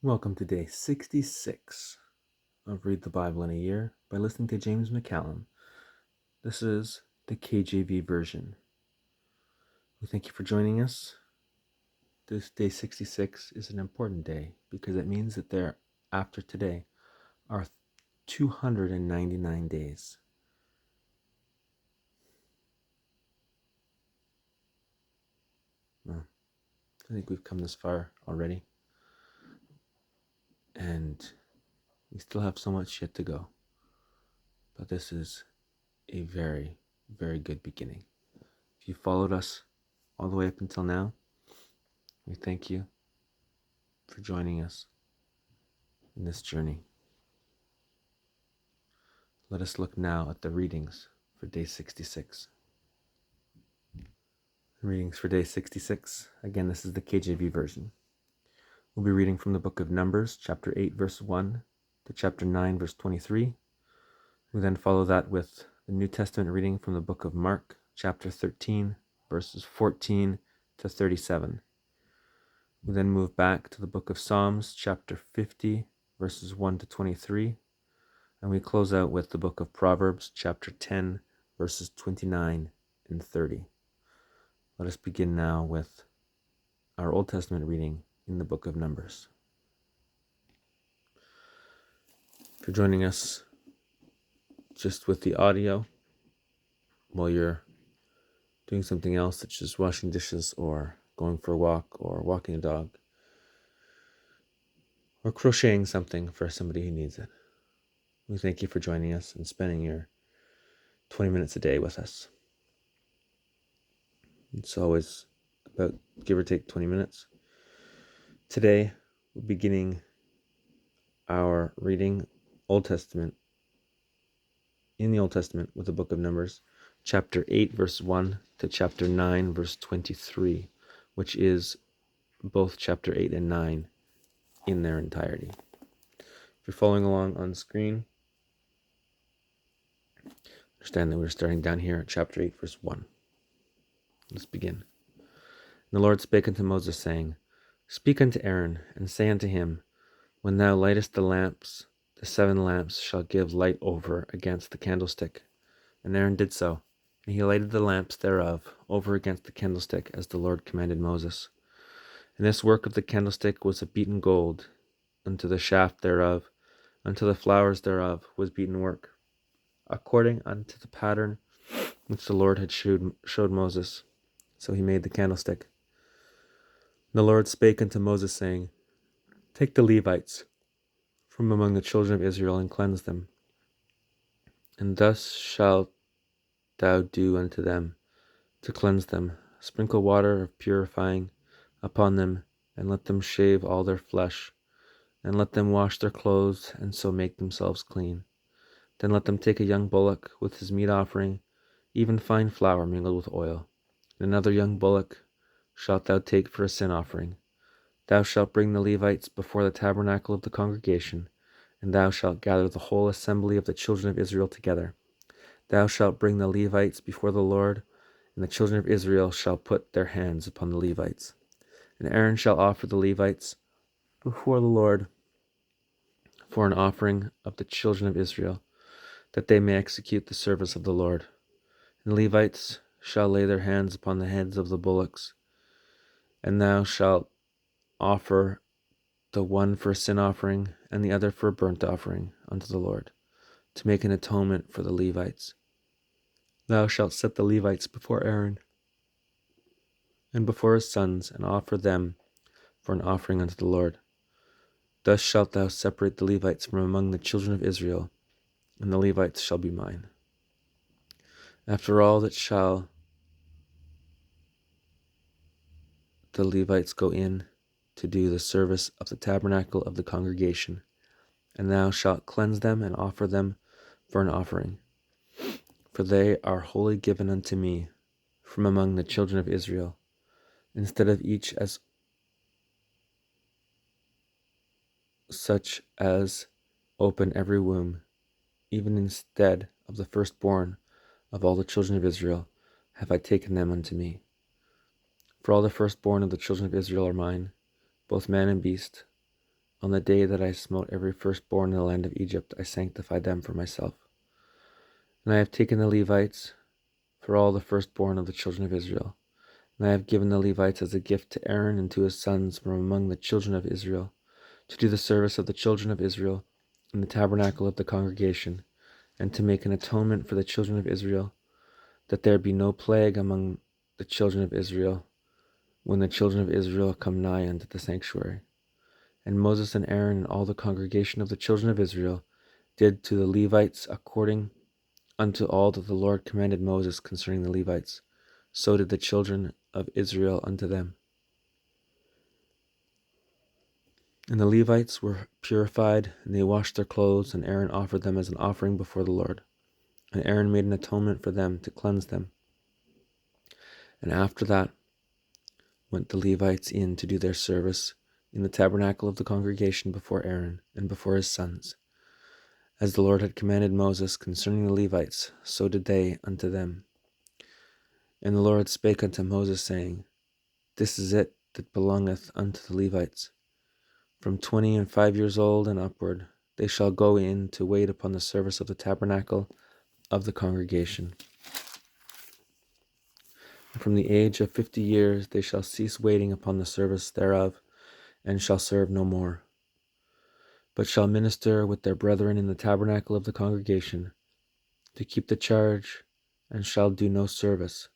Welcome to day 66 of Read the Bible in a Year by listening to James McCallum. This is the KJV version. We thank you for joining us. This day 66 is an important day because it means that there, after today, are 299 days. Well, I think we've come this far already, and we still have so much yet to go. But this is a very, very good beginning. If you followed us all the way up until now, we thank you for joining us in this journey. Let us look now at the readings for day 66. Readings for day 66. Again, this is the KJV version. We'll be reading from the book of Numbers, chapter 8, verse 1 to chapter 9, verse 23. We then follow that with the New Testament reading from the book of Mark, chapter 13, verses 14 to 37. We then move back to the book of Psalms, chapter 50, verses 1 to 23. And we close out with the book of Proverbs, chapter 10, verses 29 and 30. Let us begin now with our Old Testament reading in the book of Numbers. If you're joining us just with the audio while you're doing something else, such as washing dishes or going for a walk or walking a dog or crocheting something for somebody who needs it, we thank you for joining us and spending your 20 minutes a day with us. It's always about give or take 20 minutes. Today, we're beginning our reading in the Old Testament with the book of Numbers, chapter 8, verse 1 to chapter 9, verse 23, which is both chapter 8 and 9 in their entirety. If you're following along on screen, understand that we're starting down here at chapter 8, verse 1. Let's begin. And the Lord spake unto Moses, saying, Speak unto Aaron, and say unto him, When thou lightest the lamps, the 7 lamps shall give light over against the candlestick. And Aaron did so, and he lighted the lamps thereof over against the candlestick, as the Lord commanded Moses. And this work of the candlestick was of beaten gold, unto the shaft thereof, unto the flowers thereof was beaten work, according unto the pattern which the Lord had showed Moses. So he made the candlestick. And the Lord spake unto Moses, saying, Take the Levites from among the children of Israel, and cleanse them. And thus shalt thou do unto them, to cleanse them. Sprinkle water of purifying upon them, and let them shave all their flesh, and let them wash their clothes, and so make themselves clean. Then let them take a young bullock with his meat offering, even fine flour mingled with oil. And another young bullock shalt thou take for a sin offering. Thou shalt bring the Levites before the tabernacle of the congregation, and thou shalt gather the whole assembly of the children of Israel together. Thou shalt bring the Levites before the Lord, and the children of Israel shall put their hands upon the Levites. And Aaron shall offer the Levites before the Lord for an offering of the children of Israel, that they may execute the service of the Lord. And the Levites shall lay their hands upon the heads of the bullocks, and thou shalt offer the one for a sin offering, and the other for a burnt offering unto the Lord, to make an atonement for the Levites. Thou shalt set the Levites before Aaron and before his sons, and offer them for an offering unto the Lord. Thus shalt thou separate the Levites from among the children of Israel, and the Levites shall be mine. After all that shall the Levites go in to do the service of the tabernacle of the congregation, and thou shalt cleanse them and offer them for an offering. For they are wholly given unto me from among the children of Israel, instead of each as such as open every womb, even instead of the firstborn of all the children of Israel, have I taken them unto me. For all the firstborn of the children of Israel are mine, both man and beast, on the day that I smote every firstborn in the land of Egypt, I sanctified them for myself. And I have taken the Levites for all the firstborn of the children of Israel. And I have given the Levites as a gift to Aaron and to his sons from among the children of Israel, to do the service of the children of Israel in the tabernacle of the congregation, and to make an atonement for the children of Israel, that there be no plague among the children of Israel when the children of Israel come nigh unto the sanctuary. And Moses and Aaron and all the congregation of the children of Israel did to the Levites according unto all that the Lord commanded Moses concerning the Levites. So did the children of Israel unto them. And the Levites were purified, and they washed their clothes, and Aaron offered them as an offering before the Lord. And Aaron made an atonement for them to cleanse them. And after that went the Levites in to do their service in the tabernacle of the congregation before Aaron and before his sons. As the Lord had commanded Moses concerning the Levites, so did they unto them. And the Lord spake unto Moses, saying, This is it that belongeth unto the Levites. From 25 years old and upward, they shall go in to wait upon the service of the tabernacle of the congregation. And from the age of 50 years they shall cease waiting upon the service thereof, and shall serve no more, but shall minister with their brethren in the tabernacle of the congregation, to keep the charge, and shall do no service.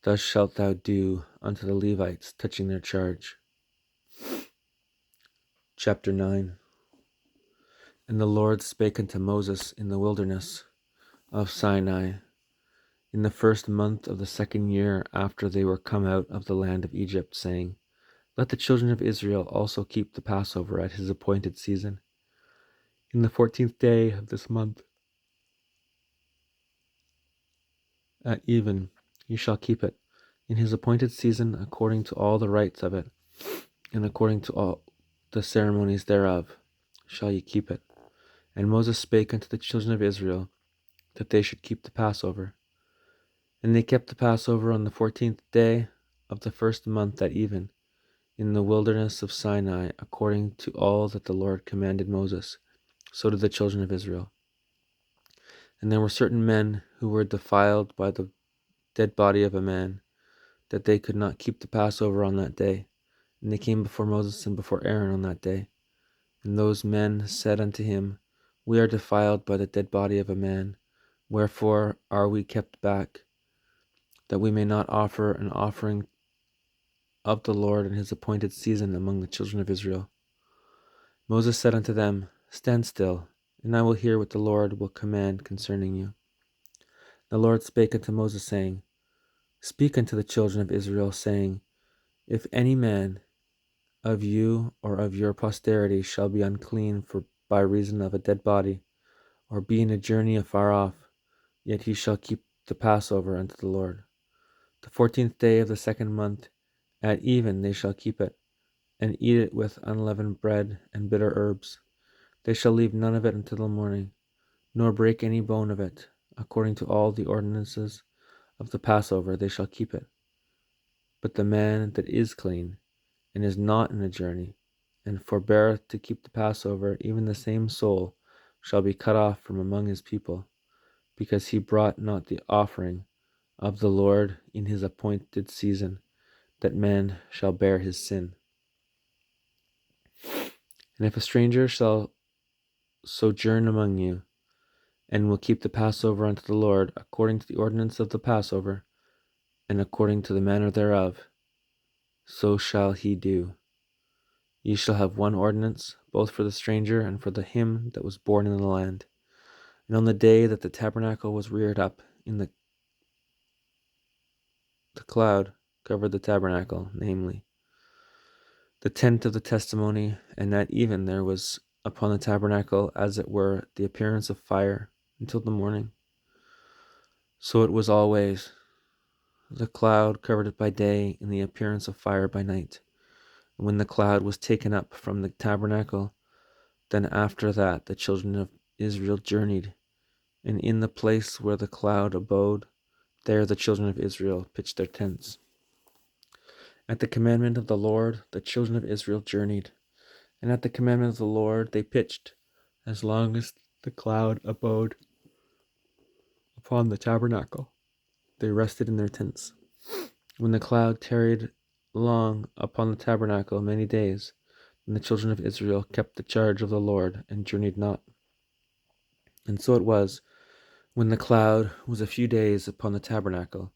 Thus shalt thou do unto the Levites touching their charge. Chapter 9. And the Lord spake unto Moses in the wilderness of Sinai, in the first month of the second year after they were come out of the land of Egypt, saying, Let the children of Israel also keep the Passover at his appointed season. In the 14th day of this month, at even, ye shall keep it, in his appointed season, according to all the rites of it, and according to all the ceremonies thereof, shall ye keep it. And Moses spake unto the children of Israel, that they should keep the Passover. And they kept the Passover on the 14th day of the first month at even, in the wilderness of Sinai, according to all that the Lord commanded Moses. So did the children of Israel. And there were certain men who were defiled by the dead body of a man, that they could not keep the Passover on that day. And they came before Moses and before Aaron on that day. And those men said unto him, We are defiled by the dead body of a man. Wherefore are we kept back, that we may not offer an offering of the Lord in his appointed season among the children of Israel? Moses said unto them, Stand still, and I will hear what the Lord will command concerning you. The Lord spake unto Moses, saying, Speak unto the children of Israel, saying, If any man of you or of your posterity shall be unclean by reason of a dead body, or be in a journey afar off, yet he shall keep the Passover unto the Lord. The 14th day of the second month, at even they shall keep it, and eat it with unleavened bread and bitter herbs. They shall leave none of it until the morning, nor break any bone of it. According to all the ordinances of the Passover they shall keep it. But the man that is clean, and is not in a journey, and forbeareth to keep the Passover, even the same soul shall be cut off from among his people, because he brought not the offering of the Lord in his appointed season, that man shall bear his sin. And if a stranger shall sojourn among you, and will keep the Passover unto the Lord, according to the ordinance of the Passover, and according to the manner thereof, so shall he do. Ye shall have one ordinance, both for the stranger and for him that was born in the land. And on the day that the tabernacle was reared up, in the cloud covered the tabernacle, namely the tent of the testimony, and at even there was upon the tabernacle, as it were, the appearance of fire, until the morning. So it was always. The cloud covered it by day, and the appearance of fire by night. And when the cloud was taken up from the tabernacle, then after that the children of Israel journeyed, and in the place where the cloud abode, there the children of Israel pitched their tents. At the commandment of the Lord, the children of Israel journeyed, And at the commandment of the Lord they pitched, as long as the cloud abode upon the tabernacle. They rested in their tents. When the cloud tarried long upon the tabernacle many days, then the children of Israel kept the charge of the Lord and journeyed not. And so it was, when the cloud was a few days upon the tabernacle,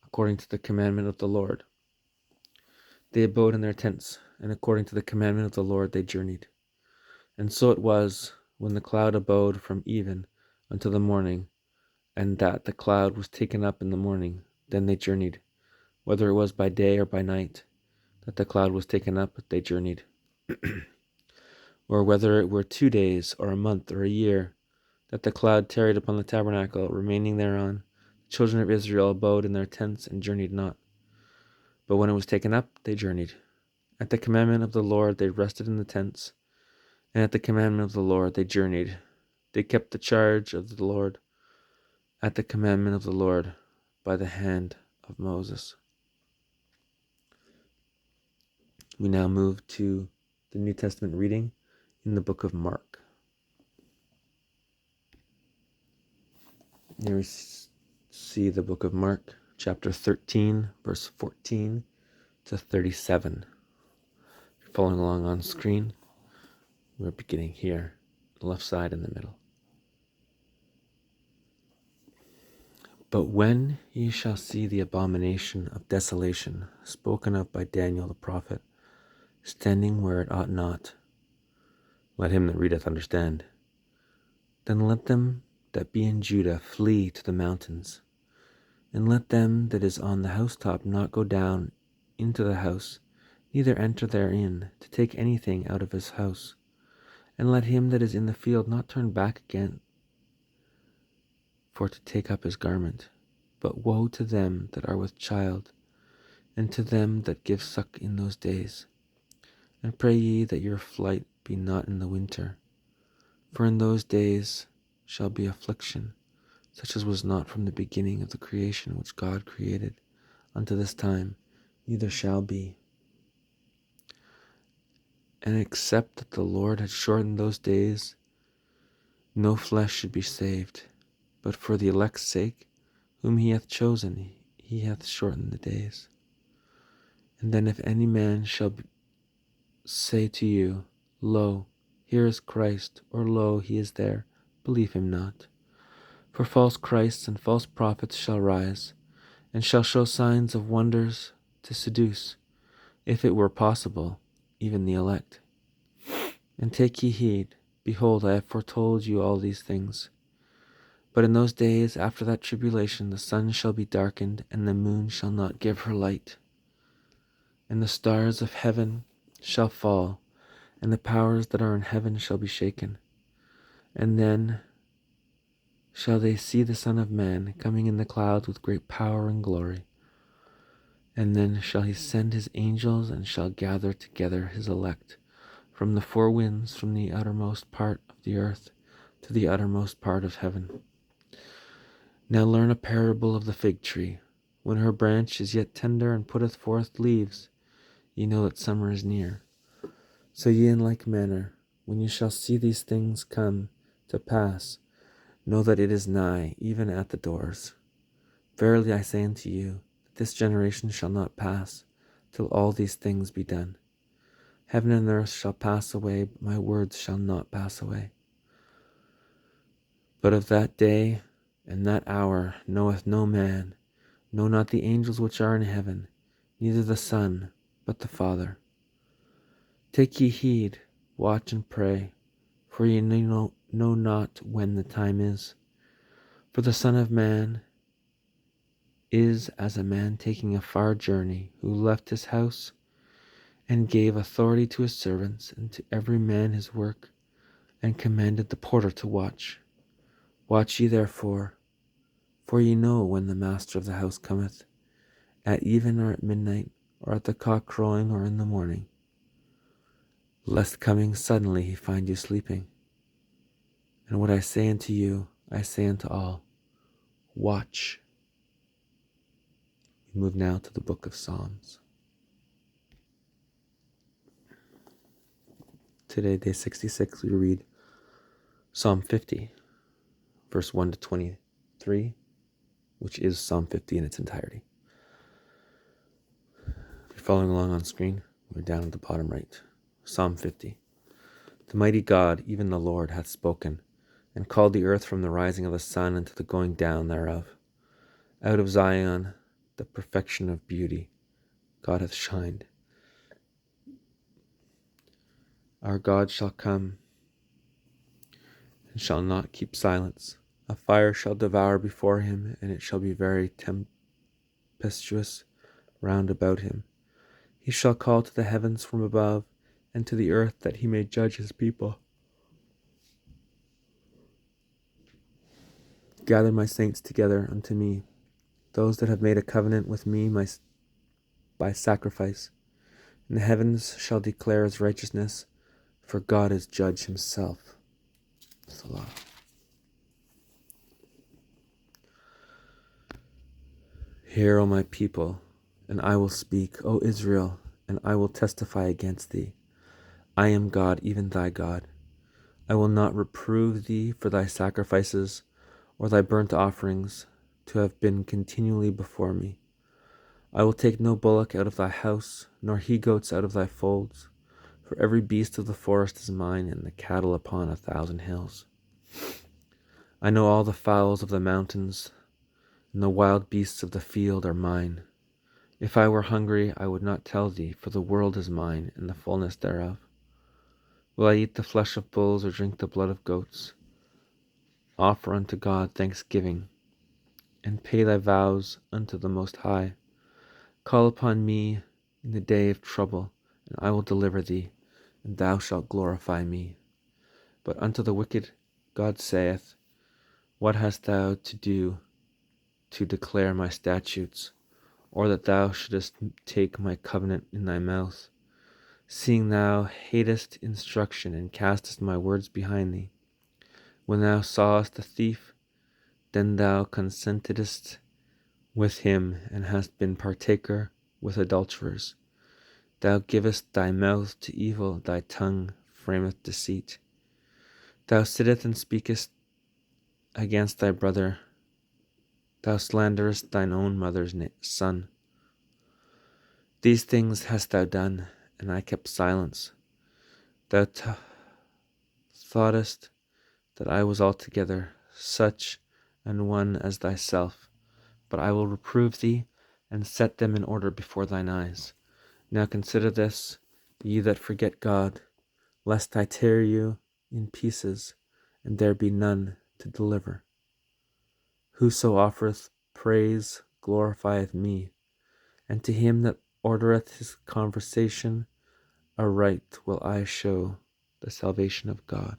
according to the commandment of the Lord, they abode in their tents, and according to the commandment of the Lord they journeyed. And so it was, when the cloud abode from even until the morning, and that the cloud was taken up in the morning, then they journeyed. Whether it was by day or by night that the cloud was taken up, they journeyed. Or whether it were 2 days, or a month, or a year, that the cloud tarried upon the tabernacle, remaining thereon, the children of Israel abode in their tents and journeyed not. But when it was taken up, they journeyed. At the commandment of the Lord they rested in the tents, and at the commandment of the Lord they journeyed. They kept the charge of the Lord at the commandment of the Lord by the hand of Moses. We now move to the New Testament reading in the book of Mark. Here we see the book of Mark, chapter 13, verse 14 to 37. If you're following along on screen, we're beginning here, the left side in the middle. But when ye shall see the abomination of desolation spoken of by Daniel the prophet, standing where it ought not, let him that readeth understand. Then let them that be in Judah flee to the mountains, and let them that is on the housetop not go down into the house, neither enter therein to take anything out of his house. And let him that is in the field not turn back again for to take up his garment. But woe to them that are with child, and to them that give suck in those days. And pray ye that your flight be not in the winter. For in those days shall be affliction, such as was not from the beginning of the creation which God created unto this time, neither shall be. And except that the Lord had shortened those days, no flesh should be saved. But for the elect's sake, whom he hath chosen, he hath shortened the days. And then if any man shall say to you, Lo, here is Christ, or Lo, he is there, believe him not. For false Christs and false prophets shall rise, and shall show signs of wonders to seduce, if it were possible, even the elect. And take ye heed, behold, I have foretold you all these things. But in those days after that tribulation the sun shall be darkened, and the moon shall not give her light, and the stars of heaven shall fall, and the powers that are in heaven shall be shaken. And then shall they see the Son of Man coming in the clouds with great power and glory. And then shall he send his angels, and shall gather together his elect from the four winds, from the uttermost part of the earth to the uttermost part of heaven. Now learn a parable of the fig tree. When her branch is yet tender and putteth forth leaves, ye know that summer is near. So ye in like manner, when ye shall see these things come to pass, know that it is nigh, even at the doors. Verily I say unto you, that this generation shall not pass, till all these things be done. Heaven and earth shall pass away, but my words shall not pass away. But of that day and that hour knoweth no man, no, not the angels which are in heaven, neither the Son, but the Father. Take ye heed, watch and pray, for ye know not when the time is. For the Son of Man is as a man taking a far journey, who left his house, and gave authority to his servants, and to every man his work, and commanded the porter to watch. Watch ye therefore, for ye know when the master of the house cometh, at even or at midnight, or at the cock crowing, or in the morning, lest coming suddenly he find you sleeping. And what I say unto you, I say unto all, watch. We move now to the book of Psalms. Today, day 66, we read Psalm 50, verse 1 to 23, which is Psalm 50 in its entirety. If you're following along on screen, we're down at the bottom right. Psalm 50. The mighty God, even the Lord, hath spoken, and called the earth from the rising of the sun unto the going down thereof. Out of Zion, the perfection of beauty, God hath shined. Our God shall come, and shall not keep silence. A fire shall devour before him, and it shall be very tempestuous round about him. He shall call to the heavens from above, and to the earth, that he may judge his people. Gather my saints together unto me, those that have made a covenant with me by sacrifice. And the heavens shall declare his righteousness, for God is judge himself. Salah. Hear, O my people, and I will speak, O Israel, and I will testify against thee. I am God, even thy God. I will not reprove thee for thy sacrifices, or thy burnt offerings, to have been continually before me. I will take no bullock out of thy house, nor he-goats out of thy folds, for every beast of the forest is mine, and the cattle upon 1,000 hills. I know all the fowls of the mountains, and the wild beasts of the field are mine. If I were hungry, I would not tell thee, for the world is mine, and the fullness thereof. Will I eat the flesh of bulls, or drink the blood of goats? Offer unto God thanksgiving, and pay thy vows unto the Most High. Call upon me in the day of trouble, and I will deliver thee, and thou shalt glorify me. But unto the wicked God saith, What hast thou to do to declare my statutes, or that thou shouldest take my covenant in thy mouth, seeing thou hatest instruction, and castest my words behind thee? When thou sawest a thief, then thou consentedst with him, and hast been partaker with adulterers. Thou givest thy mouth to evil, thy tongue frameth deceit. Thou sittest and speakest against thy brother. Thou slanderest thine own mother's son. These things hast thou done, and I kept silence. Thou thoughtest that I was altogether such an one as thyself, but I will reprove thee, and set them in order before thine eyes. Now consider this, ye that forget God, lest I tear you in pieces, and there be none to deliver. Whoso offereth praise glorifieth me, and to him that ordereth his conversation aright will I show the salvation of God.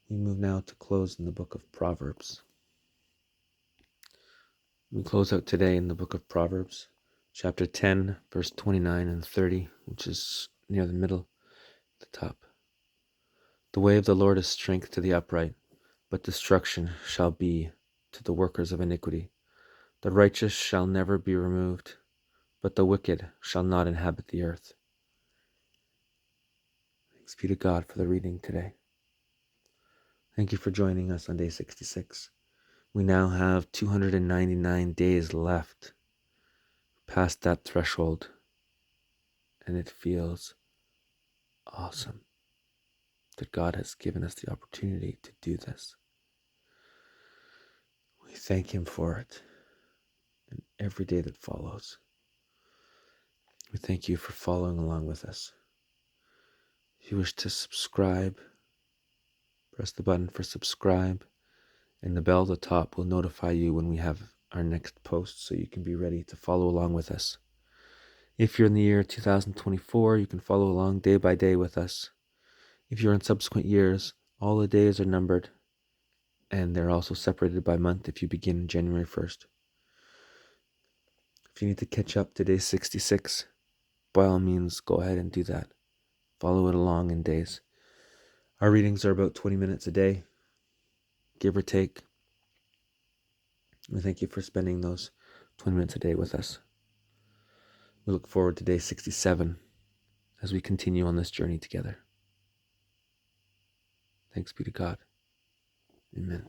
We move now to close in the book of Proverbs. We close out today in the book of Proverbs, chapter 10, verse 29 and 30, which is near the middle, the top. The way of the Lord is strength to the upright, but destruction shall be to the workers of iniquity. The righteous shall never be removed, but the wicked shall not inhabit the earth. Thanks be to God for the reading today. Thank you for joining us on day 66. We now have 299 days left past that threshold, and it feels awesome that God has given us the opportunity to do this. We thank Him for it, and every day that follows. We thank you for following along with us. If you wish to subscribe, press the button for subscribe, and the bell at the top will notify you when we have our next post, so you can be ready to follow along with us. If you're in the year 2024, you can follow along day by day with us. If you're in subsequent years, all the days are numbered, and they're also separated by month if you begin January 1st. If you need to catch up to day 66, by all means, go ahead and do that. Follow it along in days. Our readings are about 20 minutes a day, give or take. We thank you for spending those 20 minutes a day with us. We look forward to day 67 as we continue on this journey together. Thanks be to God. Amen.